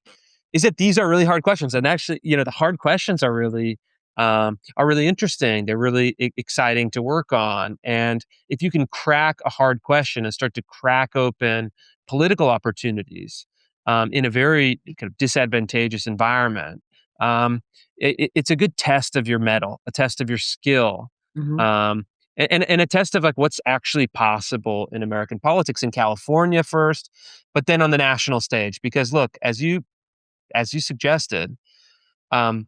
Is that these are really hard questions. And actually, the hard questions are really interesting. They're really exciting to work on. And if you can crack a hard question and start to crack open political opportunities in a very kind of disadvantageous environment, it's a good test of your mettle, a test of your skill, Hmm. um, and a test of like what's actually possible in American politics in California first, but then on the national stage. Because look, as you suggested, um,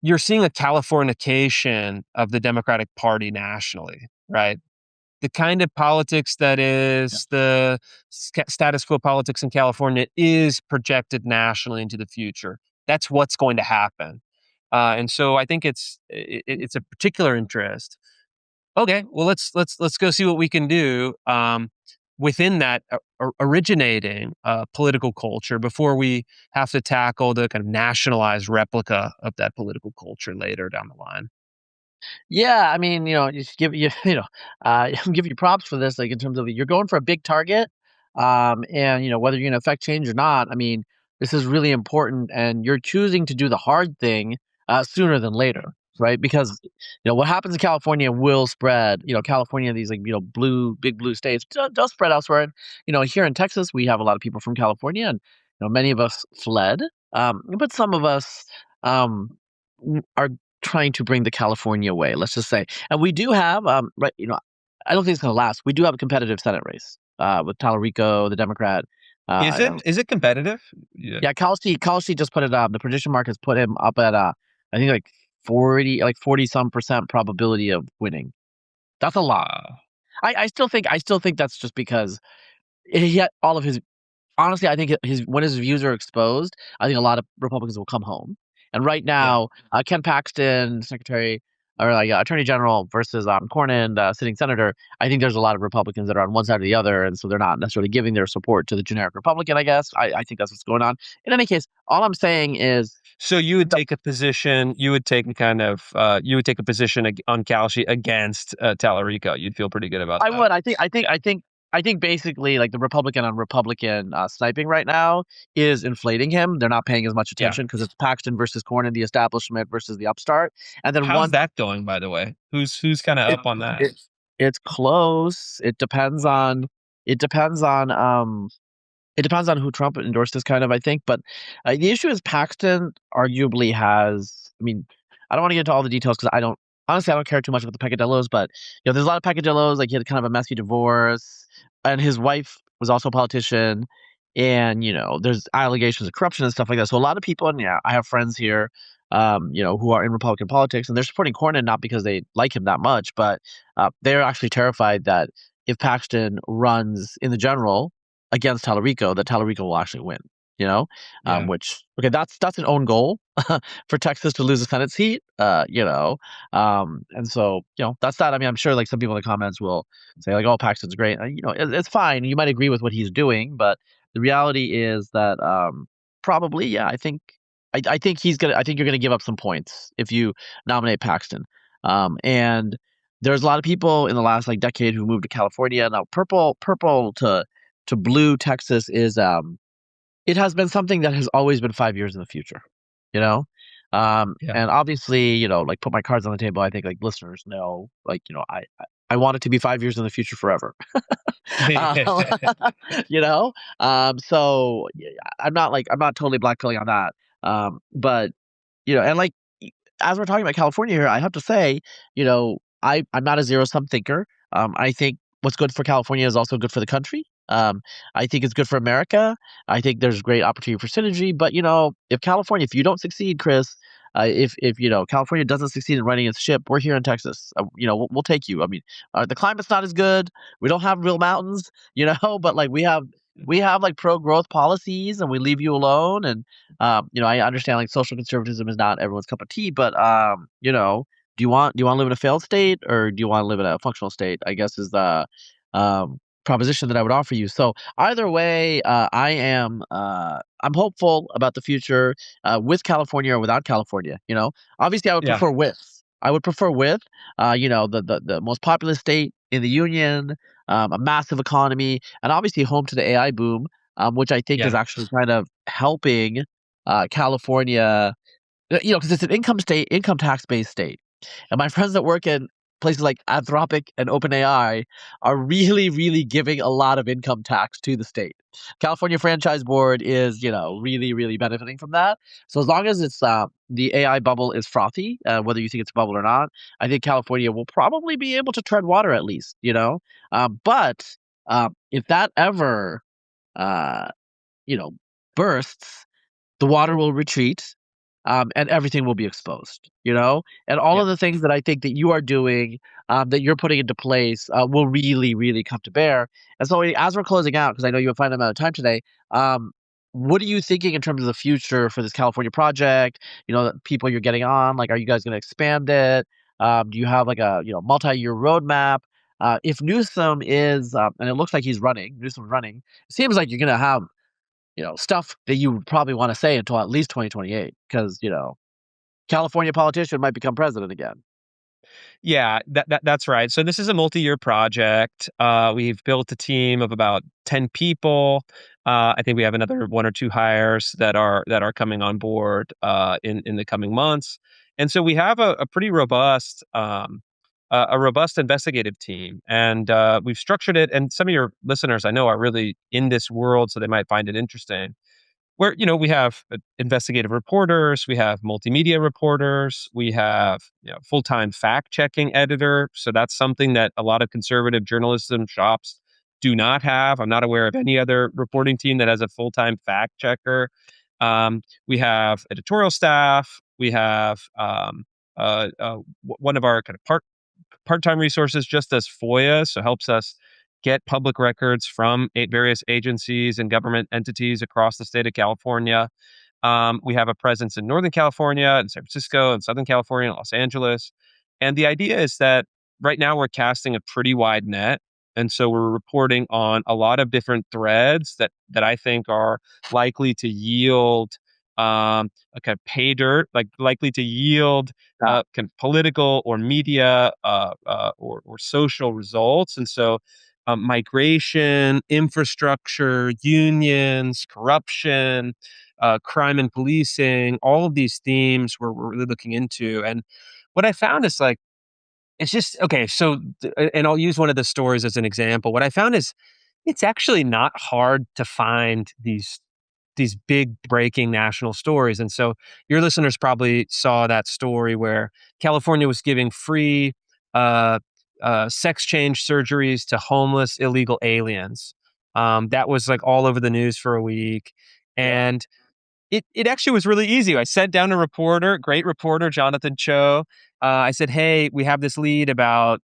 you're seeing a Californication of the Democratic Party nationally, right? The kind of politics that Yeah. is the status quo politics in California is projected nationally into the future. That's what's going to happen. And so I think it's a particular interest. Okay, well let's go see what we can do within that originating political culture before we have to tackle the kind of nationalized replica of that political culture later down the line. Yeah, I mean, just give you, give you props for this, like in terms of you're going for a big target, and whether you're going to affect change or not. I mean, this is really important, and you're choosing to do the hard thing sooner than later, right? Because what happens in California will spread. California, these like big blue states, does spread elsewhere. And here in Texas, we have a lot of people from California, and many of us fled, but some of us are trying to bring the California way, let's just say. And we do have, right, I don't think it's going to last. We do have a competitive Senate race with Talarico, the Democrat. Is it competitive? Yeah. Yeah, Kalshi just put it up. The prediction markets put him up at, I think like 40 some percent probability of winning. That's a lot. I still think that's just because he had all of his. Honestly, I think when his views are exposed, I think a lot of Republicans will come home. And right Yeah. now, Ken Paxton, Attorney General versus Cornyn, sitting senator, I think there's a lot of Republicans that are on one side or the other, and so they're not necessarily giving their support to the generic Republican. I guess I think that's what's going on. In any case, all I'm saying is, So you would take a position. You would take a position on Kalshi against Talarico. You'd feel pretty good about I that. would. I think basically like the Republican on Republican sniping right now is inflating him. They're not paying as much Yeah. attention because it's Paxton versus Cornyn, the establishment versus the upstart. And then How's that going, by the way? Who's kind of up on that? it's close. It depends on who Trump endorsed kind of, I think. But the issue is Paxton arguably has, I mean, I don't want to get into all the details because I don't care too much about the peccadillos, but there's a lot of peccadillos. Like he had kind of a messy divorce, and his wife was also a politician, and there's allegations of corruption and stuff like that. So a lot of people, and I have friends here, who are in Republican politics, and they're supporting Cornyn not because they like him that much, but they're actually terrified that if Paxton runs in the general against Talarico, that Talarico will actually win. Yeah. Which that's an own goal for Texas to lose a Senate seat. And so that's that. I mean, I'm sure like some people in the comments will say like, "Oh, Paxton's great." It's fine. You might agree with what he's doing, but the reality is that probably, yeah, I think you're gonna give up some points if you nominate Paxton. And there's a lot of people in the last like decade who moved to California. Now, purple to blue Texas is it has been something that has always been 5 years in the future, Yeah. and obviously, like put my cards on the table. I think like listeners know, like, I want it to be 5 years in the future forever. you know, so yeah, I'm not totally blackpilling on that. But and like as we're talking about California here, I have to say, I'm not a zero sum thinker. I think what's good for California is also good for the country. I think it's good for America. I think there's great opportunity for synergy. But if you don't succeed, Chris, If California doesn't succeed in running its ship, we're here in Texas. We'll take you. I mean, the climate's not as good. We don't have real mountains, but like we have like pro growth policies, and we leave you alone. And I understand like social conservatism is not everyone's cup of tea, but do you want to live in a failed state, or do you want to live in a functional state? I guess is the proposition that I would offer you. So either way, I'm hopeful about the future, with California or without California. Obviously I would Yeah. prefer with. I would prefer with, the most populous state in the union, a massive economy, and obviously home to the AI boom, which I think is Yeah. actually kind of helping California, because it's an income tax based state. And my friends that work in places like Anthropic and OpenAI are really, really giving a lot of income tax to the state. California Franchise Board is, really, really benefiting from that. So as long as the AI bubble is frothy, whether you think it's a bubble or not, I think California will probably be able to tread water at least. But if that ever, uh, bursts, the water will retreat, and everything will be exposed. And all Yeah. of the things that I think that you are doing, that you're putting into place, will really, really come to bear. And so, as we're closing out, because I know you have a finite amount of time today, what are you thinking in terms of the future for this California project? The people you're getting on, like, are you guys going to expand it? Do you have like a multi-year roadmap? If Newsom is, and it looks like Newsom's running, it seems like you're going to have stuff that you would probably want to say until at least 2028, because, California politician might become president again. Yeah, that's right. So this is a multi-year project. We've built a team of about 10 people. I think we have another one or two hires that are coming on board in the coming months. And so we have a pretty robust a robust investigative team, and we've structured it. And some of your listeners I know are really in this world, so they might find it interesting. Where we have investigative reporters, we have multimedia reporters, we have full-time fact-checking editor. So that's something that a lot of conservative journalism shops do not have. I'm not aware of any other reporting team that has a full-time fact checker. We have editorial staff. We have one of our kind of part-time resources just does FOIA, so helps us get public records from various agencies and government entities across the state of California. We have a presence in Northern California, and San Francisco, and Southern California, and Los Angeles. And the idea is that right now we're casting a pretty wide net. And so we're reporting on a lot of different threads that I think are likely to yield a kind of pay dirt, like likely to yield Yeah. kind of political or media or social results. And so migration, infrastructure, unions, corruption, crime and policing, all of these themes we're really looking into. And what I found is like, it's just, okay, so, and I'll use one of the stories as an example. What I found is it's actually not hard to find these big breaking national stories. And so your listeners probably saw that story where California was giving free uh, sex change surgeries to homeless illegal aliens. That was like all over the news for a week. Yeah. And it actually was really easy. I sent down a reporter, great reporter, Jonathan Cho. I said, hey, we have this lead about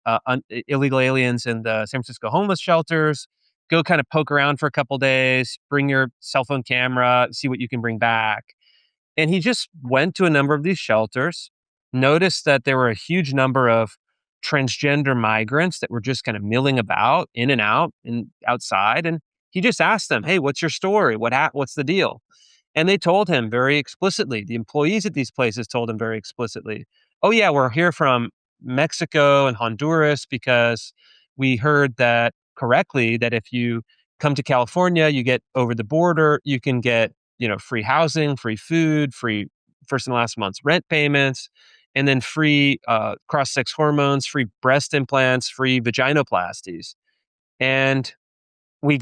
illegal aliens in the San Francisco homeless shelters. Go kind of poke around for a couple days, bring your cell phone camera, see what you can bring back. And he just went to a number of these shelters, noticed that there were a huge number of transgender migrants that were just kind of milling about in and out and outside. And he just asked them, hey, what's your story? What's the deal? And they told him very explicitly, the employees at these places told him very explicitly, oh, yeah, we're here from Mexico and Honduras because we heard that correctly that if you come to California, you get over the border, you can get, free housing, free food, free first and last month's rent payments, and then free cross-sex hormones, free breast implants, free vaginoplasties. And we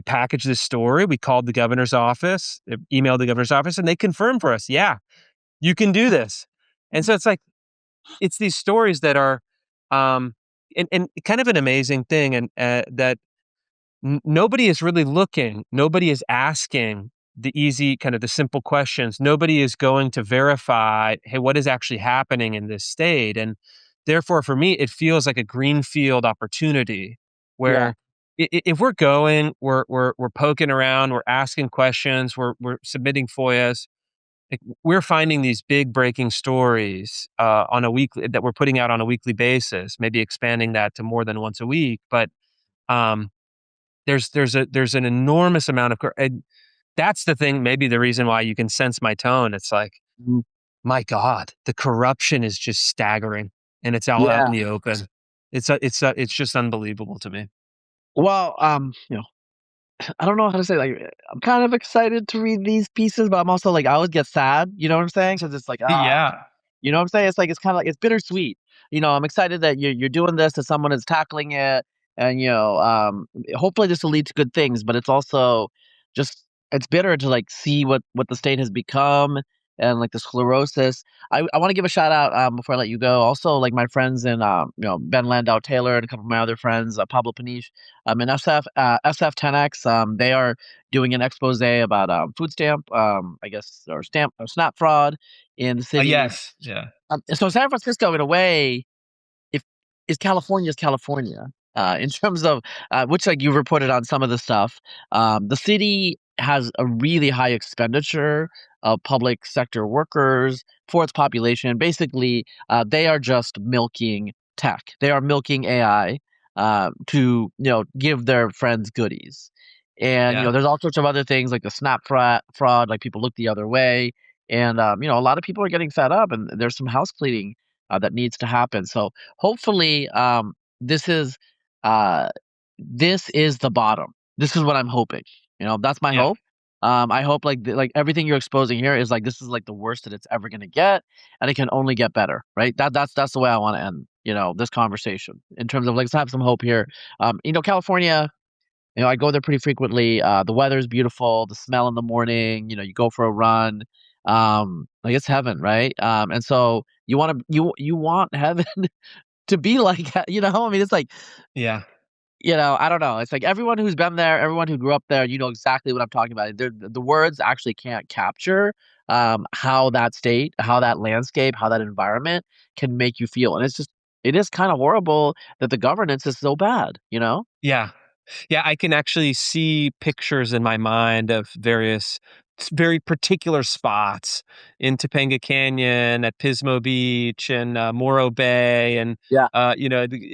packaged this story. We called the governor's office, emailed the governor's office, and they confirmed for us, yeah, you can do this. And so it's like, it's these stories that are, and kind of an amazing thing, and that nobody is really looking, nobody is asking the easy, kind of the simple questions. Nobody is going to verify, hey, what is actually happening in this state? And therefore, for me, it feels like a greenfield opportunity Yeah. where if we're going, we're poking around, we're asking questions, we're submitting FOIAs, like, we're finding these big breaking stories on a weekly that we're putting out on a weekly basis, maybe expanding that to more than once a week. But um, there's an enormous amount of and that's the thing, maybe the reason why you can sense my tone. It's like, Mhm. my God, the corruption is just staggering, and it's all out Yeah. in the open. It's just unbelievable to me. Well, I don't know how to say, like, I'm kind of excited to read these pieces, but I'm also like, I always get sad, you know what I'm saying? Because it's like, Yeah, you know what I'm saying? It's like it's kinda like it's bittersweet. I'm excited that you're doing this, that someone is tackling it, and, hopefully this will lead to good things, but it's also just it's bitter to, like, see what the state has become and, like, the sclerosis. I wanna give a shout out, before I let you go, also, like, my friends in, Ben Landau Taylor and a couple of my other friends, Pablo Paniche, and SF10X, they are doing an exposé about, food stamp, I guess, or stamp or SNAP fraud in the city. yes, yeah, So San Francisco, in a way, if is California's California, in terms of which, like, you reported on some of the stuff. The city has a really high expenditure of public sector workers for its population. Basically, they are just milking tech. They are milking AI to give their friends goodies. And yeah, there's all sorts of other things like the Snap fraud, like people look the other way, and a lot of people are getting fed up, and there's some house cleaning that needs to happen. So hopefully, this is uh, this is the bottom. This is what I'm hoping. That's my yeah. hope. I hope like everything you're exposing here is like this is like the worst that it's ever gonna get, and it can only get better, right? That's the way I want to end. This conversation in terms of like let's have some hope here. California. I go there pretty frequently. The weather's beautiful. The smell in the morning. You go for a run. Like it's heaven, right? And so you want heaven to be like that, I mean, it's like, Yeah. I don't know. It's like everyone who's been there, everyone who grew up there, you know exactly what I'm talking about. The words actually can't capture how that state, how that landscape, how that environment can make you feel. And it is kind of horrible that the governance is so bad, you know? Yeah. Yeah, I can actually see pictures in my mind of very particular spots in Topanga Canyon, at Pismo Beach, and Morro Bay, and Yeah. I Golden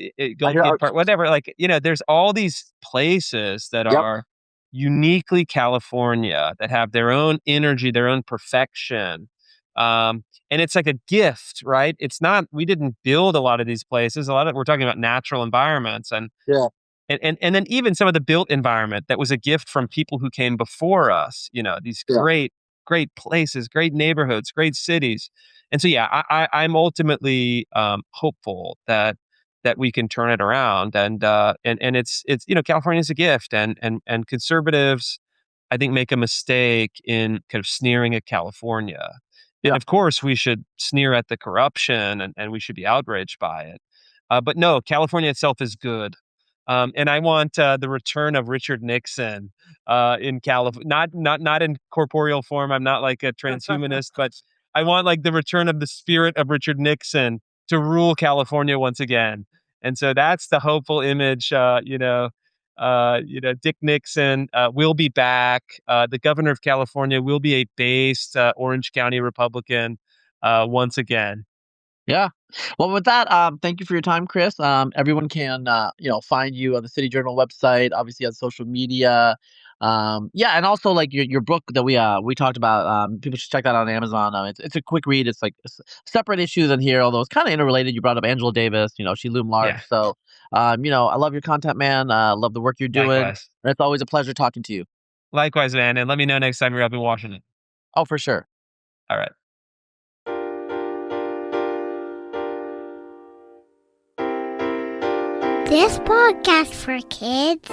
hear, Gate Park, whatever. Like, there's all these places that yep. are uniquely California, that have their own energy, their own perfection. And it's like a gift, right? It's not, we didn't build a lot of these places. We're talking about natural environments, Yeah. and then even some of the built environment that was a gift from people who came before us, these Yeah. great places, great neighborhoods, great cities. And so, yeah, I'm ultimately hopeful that we can turn it around. And it's California's a gift, and conservatives, I think, make a mistake in kind of sneering at California. And Yeah. of course, we should sneer at the corruption, and we should be outraged by it. But no, California itself is good. And I want the return of Richard Nixon in California, not in corporeal form. I'm not like a transhumanist, but I want like the return of the spirit of Richard Nixon to rule California once again. And so that's the hopeful image. Dick Nixon will be back. The governor of California will be a based Orange County Republican once again. Yeah. Well, with that, thank you for your time, Chris. Everyone can, find you on the City Journal website, obviously on social media. Yeah, and also like your book that we talked about. People should check that out on Amazon. It's a quick read. It's like separate issues in here, although it's kind of interrelated. You brought up Angela Davis. She loomed large. Yeah, So, I love your content, man. Love the work you're doing. likewise. And it's always a pleasure talking to you. Likewise, man. And let me know next time you're up in Washington. Oh, for sure. All right. This podcast for kids.